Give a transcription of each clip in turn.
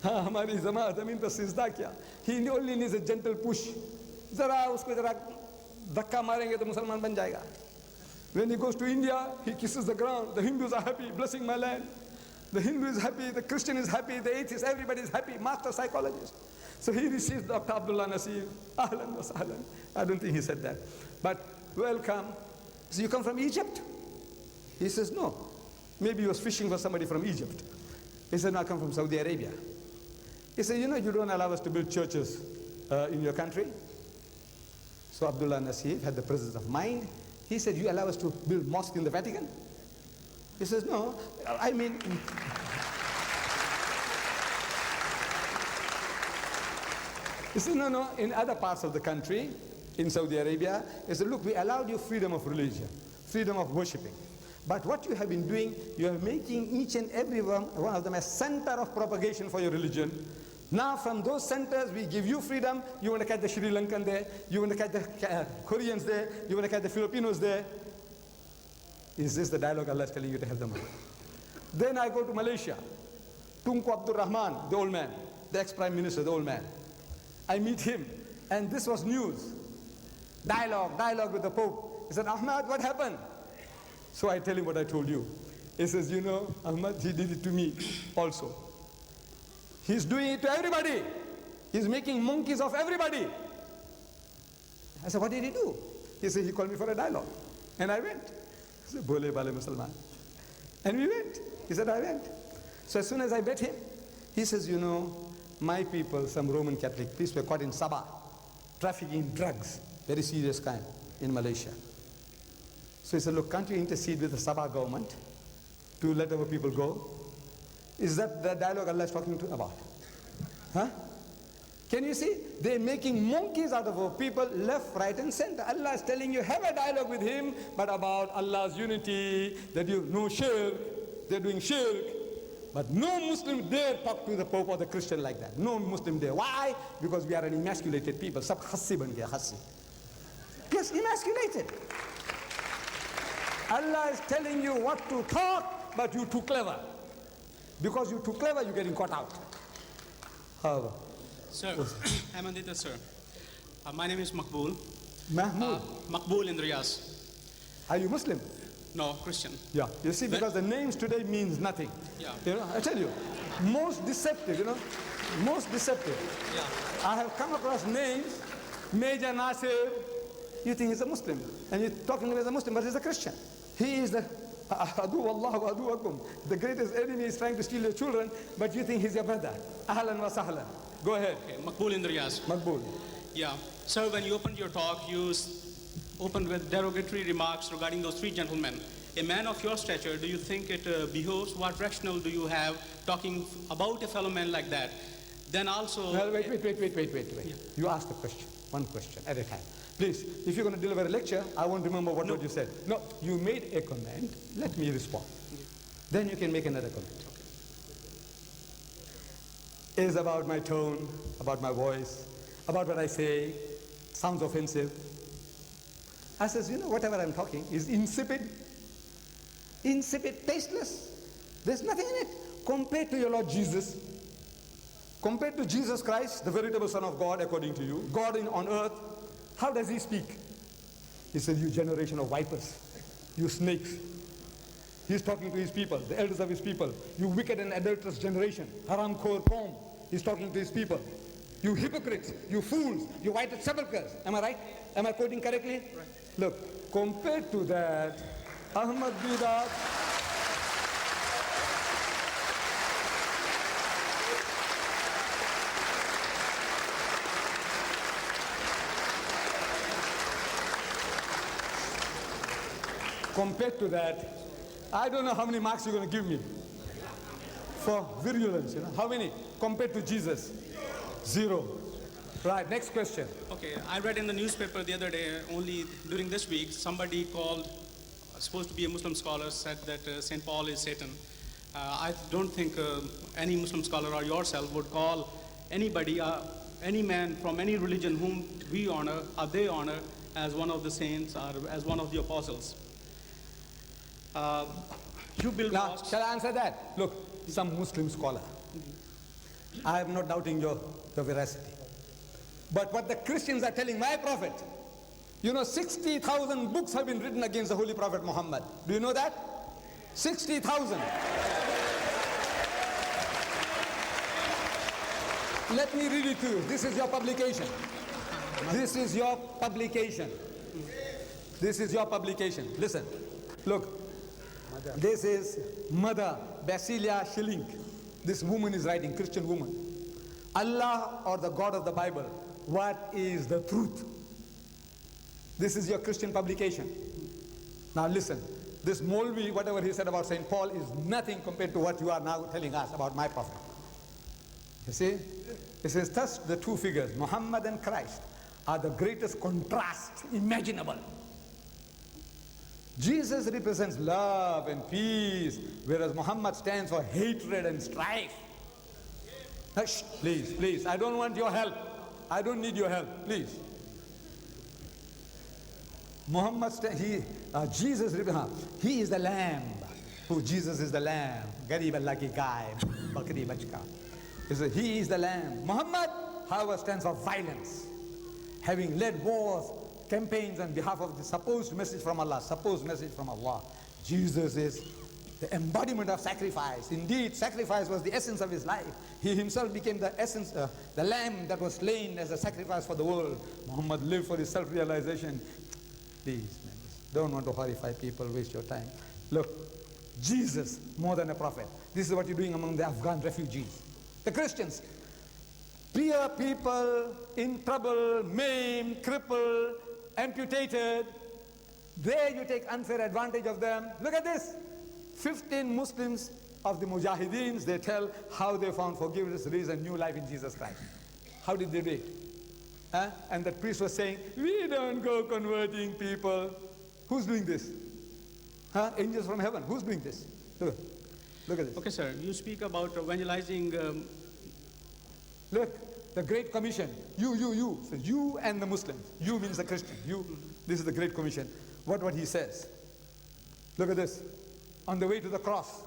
हाँ हमारी ज़मीन पर सिजदा किया. He only needs a gentle push. जरा उसको जरा धक्का मारेंगे तो मुसलमान बन जाएगा. When he goes to India, he kisses the ground. The Hindus are happy, blessing my land. The Hindu is happy, the Christian is happy, the atheist, everybody is happy. Master psychologist. So he receives Dr. Abdullah Nasir. Ahlan wa sahlan. I don't think he said that. But welcome. So you come from Egypt? He says no. Maybe he was fishing for somebody from Egypt. He said, no, I come from Saudi Arabia. He said, you know, you don't allow us to build churches in your country. So Abdullah Nasir had the presence of mind. He said, you allow us to build mosque in the Vatican? He says, no, I mean... He said, no, in other parts of the country, in Saudi Arabia, he said, look, we allowed you freedom of religion, freedom of worshipping. But what you have been doing, you are making each and every one of them a center of propagation for your religion. Now from those centers, we give you freedom. You want to catch the Sri Lankan there, you want to catch the Koreans there, you want to catch the Filipinos there. Is this the dialogue Allah is telling you to have them on? Then I go to Malaysia. Tunku Abdul Rahman, the old man, the ex-prime minister, the old man. I meet him, and this was news. Dialogue with the Pope. He said, Ahmad, what happened? So I tell him what I told you. He says, you know, Ahmad, he did it to me also. He's doing it to everybody. He's making monkeys of everybody. I said, what did he do? He said, he called me for a dialogue. And I went. He said, Bole Bale Musalman. And we went. He said, I went. So as soon as I met him, he says, you know, my people, some Roman Catholic priests, were caught in Sabah, trafficking drugs, very serious kind, in Malaysia. So he said, look, can't you intercede with the Sabah government to let our people go? Is that the dialogue Allah is talking about? Huh? Can you see? They're making monkeys out of our people, left, right, and center. Allah is telling you, have a dialogue with him, but about Allah's unity, that you know shirk, they're doing shirk. But no Muslim dare talk to the Pope or the Christian like that. No Muslim dare. Why? Because we are an emasculated people. Sab khassi ban gaya, khassi. Yes, emasculated. Allah is telling you what to talk, but you're too clever. Because you're too clever, you're getting caught out. However. Sir, Hamandita, sir. My name is Makbul. Mahmoud. Makbul in Riyadh. Are you Muslim? No, Christian. Yeah. You see, because the names today means nothing. Yeah. You know, I tell you, most deceptive, you know, most deceptive. Yeah. I have come across names, Major Nasir, you think he's a Muslim, and you're talking to him as a Muslim, but he's a Christian. He is the Adu Allahu Adu Akum. The greatest enemy is trying to steal your children, but you think he's your brother. Ahlan wa sahlan. Go ahead. Okay. Makbul in Riyadh. Makbul. Yeah. Sir, when you opened your talk, you opened with derogatory remarks regarding those three gentlemen. A man of your stature, do you think it behoves? What rationale do you have talking about a fellow man like that? Then also... Well, wait. Yeah. You ask the question, one question at a time. Please, if you're going to deliver a lecture, I won't remember what you said. No, you made a comment, let me respond. Okay. Then you can make another comment. Okay. Is about my tone, about my voice, about what I say, sounds offensive. I says, you know, whatever I'm talking is insipid, tasteless. There's nothing in it. Compared to your Lord Jesus, compared to Jesus Christ, the veritable Son of God, according to you, God on earth, how does he speak? He said, you generation of vipers, you snakes. He's talking to his people, the elders of his people. You wicked and adulterous generation, haram khor qawm. He's talking to his people. You hypocrites, you fools, you whited sepulchres. Am I right? Am I quoting correctly? Right. Look, compared to that, Ahmad Bidat, compared to that, I don't know how many marks you're going to give me for virulence, you know. How many? Compared to Jesus? 0. Right, next question. Okay, I read in the newspaper the other day, only during this week, somebody called, supposed to be a Muslim scholar, said that St. Paul is Satan. I don't think any Muslim scholar or yourself would call anybody, any man from any religion whom we honor or they honor as one of the saints or as one of the apostles. You build now, mosques. shall I answer that? Look, some Muslim scholar. I am not doubting your veracity. But what the Christians are telling my prophet, 60,000 books have been written against the Holy Prophet Muhammad. Do you know that? 60,000. Let me read it to you. This is your publication. This is your publication. This is your publication. Listen. Look. This is Mother Basilia Schilling. This woman is writing, Christian woman. Allah, or the God of the Bible, what is the truth? This is your Christian publication. Now listen. This Molvi, whatever he said about St. Paul, is nothing compared to what you are now telling us about my prophet. You see? It says, thus the two figures, Muhammad and Christ, are the greatest contrast imaginable. Jesus represents love and peace, whereas Muhammad stands for hatred and strife. Hush, please, please, I don't want your help. I don't need your help, please. Jesus, he is the lamb. Jesus is the lamb. Garib Allah ki gaay, bakri bachka. He is the lamb. Muhammad, however, stands for violence, having led wars, campaigns on behalf of the supposed message from Allah. Jesus is the embodiment of sacrifice. Indeed, sacrifice was the essence of his life. He himself became the essence, the lamb that was slain as a sacrifice for the world. Muhammad lived for his self-realization. Please, man, don't want to horrify people, waste your time. Look, Jesus, more than a prophet. This is what you're doing among the Afghan refugees. The Christians, poor people in trouble, maimed, crippled, amputated. There you take unfair advantage of them. Look at this. 15 Muslims of the Mujahideens, they tell how they found forgiveness, raised a new life in Jesus Christ. How did they do it? And the priest was saying, we don't go converting people. Who's doing this? Angels from heaven. Who's doing this? Look at this. Okay, sir. You speak about evangelizing. Look, the Great Commission. You. So you and the Muslims. You means the Christian. You. This is the Great Commission. What he says. Look at this. On the way to the cross,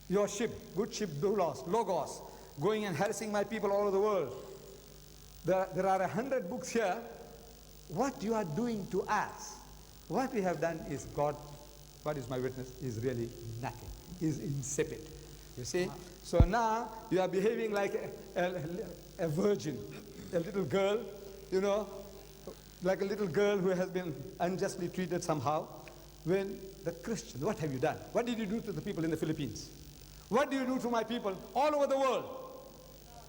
your ship, good ship, Logos, going and harassing my people all over the world. There are 100 books here. What you are doing to us, what we have done is God, what is my witness, is really nothing, is insipid. You see? So now you are behaving like a virgin, a little girl, like a little girl who has been unjustly treated somehow. When the Christians, what have you done? What did you do to the people in the Philippines? What do you do to my people all over the world?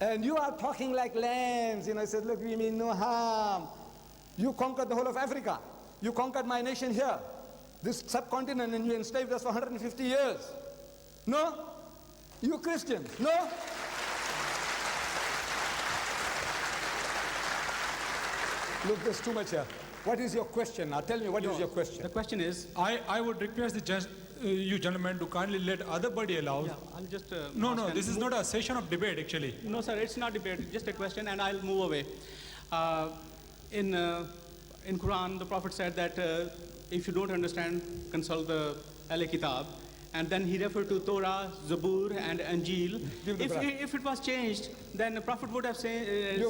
And you are talking like lambs. He said, look, we mean no harm. You conquered the whole of Africa. You conquered my nation here, this subcontinent, and you enslaved us for 150 years. No? You Christians, no? Look, there's too much here. What is your question? Now tell me, what is your question? The question is... I would request you gentlemen to kindly let other body allow. Yeah, I'll just... No, this is not a session of debate, actually. No, sir, it's not debate. Just a question, and I'll move away. In Quran, the Prophet said that if you don't understand, consult the Al-Kitab. And then he referred to Torah, Zabur, and Injil. If it was changed, then the Prophet would have said...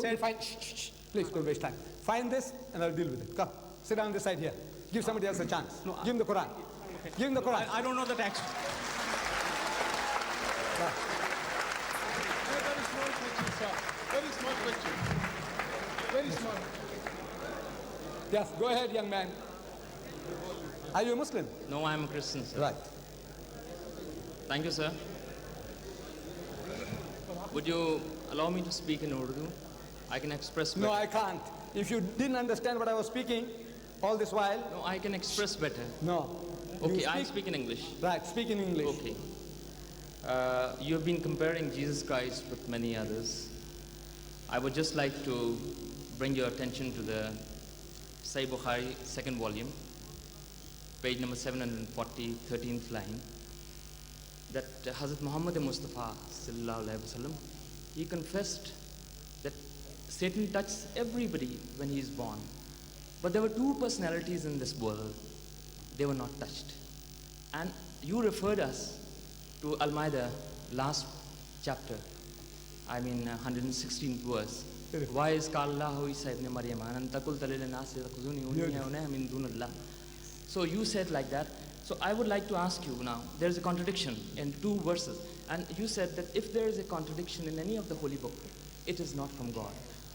Please, don't waste time. Find this, and I'll deal with it. Come, sit down this side here. Give somebody else a chance. No, give him the Quran. Okay. Give him the Quran. I don't know the text. Very small question, sir. Very small question. Very small. Yes, go ahead, young man. Are you a Muslim? No, I'm a Christian, sir. Right. Thank you, sir. Would you allow me to speak in Urdu? I can express better. No, I can't. If you didn't understand what I was speaking all this while... No, I can express better. No. Okay, I'll speak in English. Right, speak in English. Okay. You have been comparing Jesus Christ with many others. I would just like to bring your attention to the Sahih Bukhari, 2nd volume, page number 740, 13th line, that Hazrat Muhammad Mustafa, sallallahu alaihi wasallam, he confessed that Satan touches everybody when he is born. But there were two personalities in this world. They were not touched. And you referred us to Al-Ma'idah, last chapter. I mean 116th verse. Correct. Why is Allahu Isa ibn Maryam anta qulta lil nas yakhuzuni unniya min dunillah? So you said like that. So I would like to ask you now, there's a contradiction in 2 verses. And you said that if there is a contradiction in any of the holy book, it is not from God.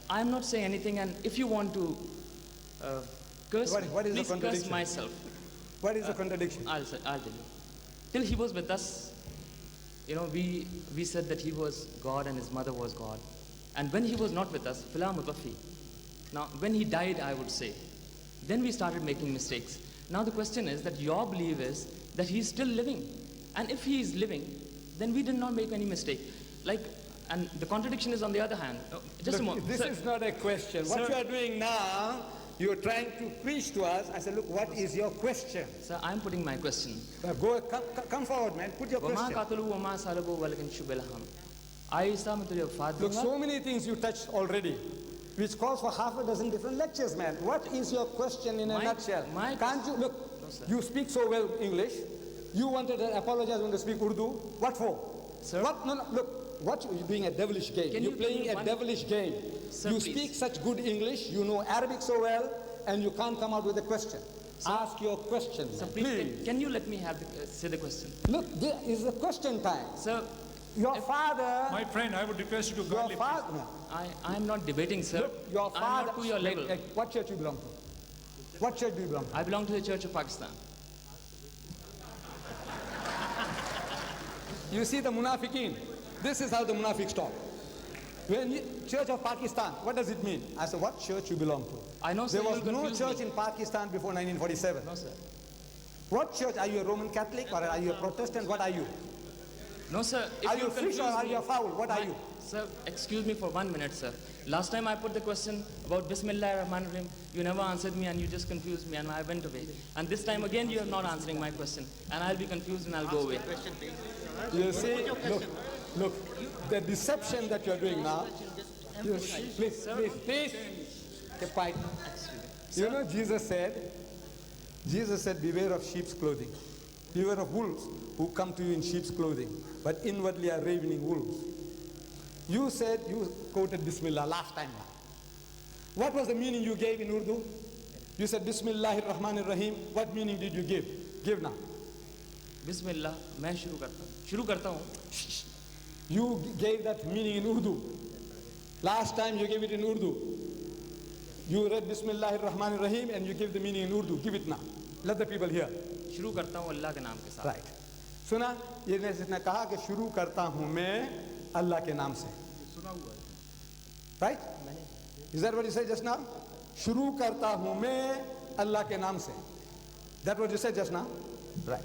I'm not saying anything, and if you want to curse me, What is the please curse contradiction? myself. What is the contradiction? I'll tell you. Till he was with us, we said that he was God and his mother was God. And when he was not with us, fila mutafi. Now, when he died, I would say, then we started making mistakes. Now the question is that your belief is that he is still living. And if he is living, then we did not make any mistake. And the contradiction is on the other hand. Just a Look, moment. this Sir, is not a question. What Sir. you are doing now, you're trying to preach to us. I said, look, what is your question? Sir, I'm putting my question. Now come forward, man. Put your وَمَا question. قَتَلُوا وَمَا صَلَبُوا وَلَكِنْ شُبِّهَ لَهُمْ. आइसा में तुझे वफात Look, दूंगा. so many things you touched already, which calls for half a dozen different lectures, man. What is your question in a nutshell? Can't you, look, you speak so well English. You wanted to apologize when to speak Urdu. What for? Sir? What? No, look, what you're doing a devilish game. Can You're you playing give me a one- devilish game. Sir, You please. speak such good English, you know Arabic so well, and you can't come out with a question. Ask your question, Sir, man, please, please. can you let me have say the question? Look, there is a question time. Sir, Your father, My friend, I would request you to your kindly. father, no. I'm not debating, sir. Look, your I'm father, not to your level. What church you belong to? What church do you belong to? I belong to the Church of Pakistan. You see the munafiqeen. This is how the munafiqs talk. When you, Church of Pakistan, what does it mean? I said, what church you belong to? I know, sir, There you was will no confuse church me. in Pakistan before 1947. No, sir. What church? Are you a Roman Catholic or are you a Protestant? What are you? No, sir. If Are you confuse fish or are me- you a fowl? What are you? Sir, excuse me for 1 minute, sir. Last time I put the question about Bismillah ar-Rahman ar-Rahim, you never answered me and you just confused me and I went away. And this time again you are not answering my question and I'll be confused and I'll go away. You see, look, the deception that you're doing now. Please, keep quiet. You know, Jesus said, beware of sheep's clothing. Beware of wolves who come to you in sheep's clothing, but inwardly are ravening wolves. You said, you quoted Bismillah last time now. What was the meaning you gave in Urdu? You said Bismillahir Rahmanir Rahim. What meaning did you give? Give now. Bismillah, मैं शुरू करता हूँ. You gave that meaning in Urdu. Last time you gave it in Urdu. You read Bismillahir Rahmanir Rahim and you give the meaning in Urdu. Give it now. Let the people hear. शुरू करता हूँ अल्लाह के नाम के साथ. Right. सुना? ये इसने कहा कि शुरू करता हूँ मैं अल्लाह के नाम से. Right? Is that what you said just now? शुरू करता हूँ मैं अल्लाह के नाम से. That what you said just now? Right.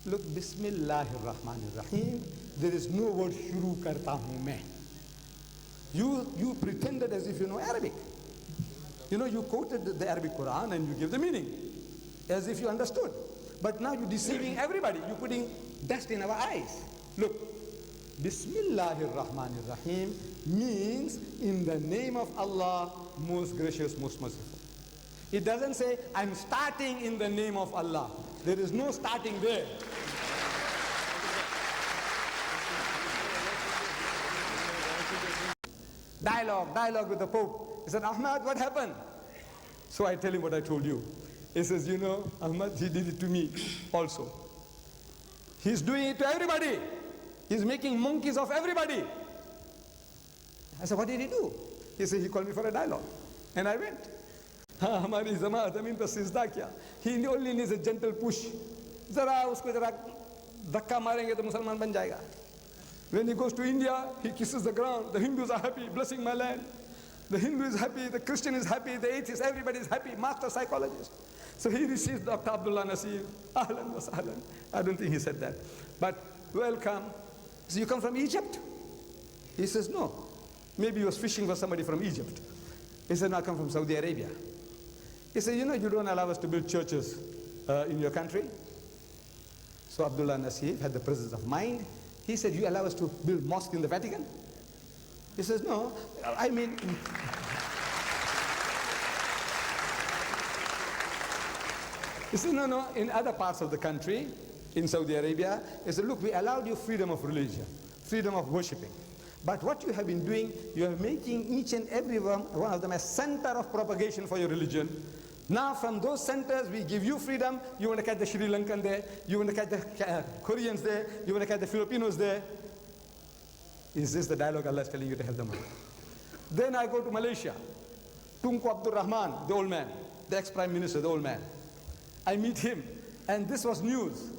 Look, Bismillahir Rahmanir Rahim. There is no word शुरू करता हूँ मैं. You pretended as if you know Arabic. You know, you quoted the Arabic Quran and you give the meaning as if you understood. But now you're deceiving everybody. You're putting dust in our eyes. Look, Bismillahir Rahmanir Rahim means in the name of Allah, most gracious, most merciful. It doesn't say, I'm starting in the name of Allah. There is no starting there. Dialogue with the Pope. He said, Ahmad, what happened? So I tell him what I told you. He says, you know, Ahmad, he did it to me also. He's doing it to everybody. He's making monkeys of everybody. I said, what did he do? He said, he called me for a dialogue. And I went. हमारी जमात अमीन पर सिजदा किया. He only needs a gentle push. जरा उसको जरा धक्का मारेंगे तो मुसलमान बन जाएगा. When he goes to India, he kisses the ground. The Hindus are happy, blessing my land. The Hindu is happy, the Christian is happy, the atheist, everybody is happy, master psychologist. So he receives Dr. Abdullah Nasir. Ahlan wa sahlan. I don't think he said that. But welcome. So you come from Egypt? He says, no. Maybe he was fishing for somebody from Egypt. He said, no, I come from Saudi Arabia. He said, you know, you don't allow us to build churches in your country. So Abdullah Nasir had the presence of mind. He said, you allow us to build mosque in the Vatican? He says, no, I mean... He said, no, in other parts of the country, in Saudi Arabia, he said, look, we allowed you freedom of religion, freedom of worshipping. But what you have been doing, you are making each and every one of them a center of propagation for your religion. Now from those centers, we give you freedom. You want to catch the Sri Lankan there, you want to catch the Koreans there, you want to catch the Filipinos there. Is this the dialogue Allah is telling you to have them on? Then I go to Malaysia. Tunku Abdul Rahman, the old man, the ex-prime minister, the old man. I meet him, and this was news.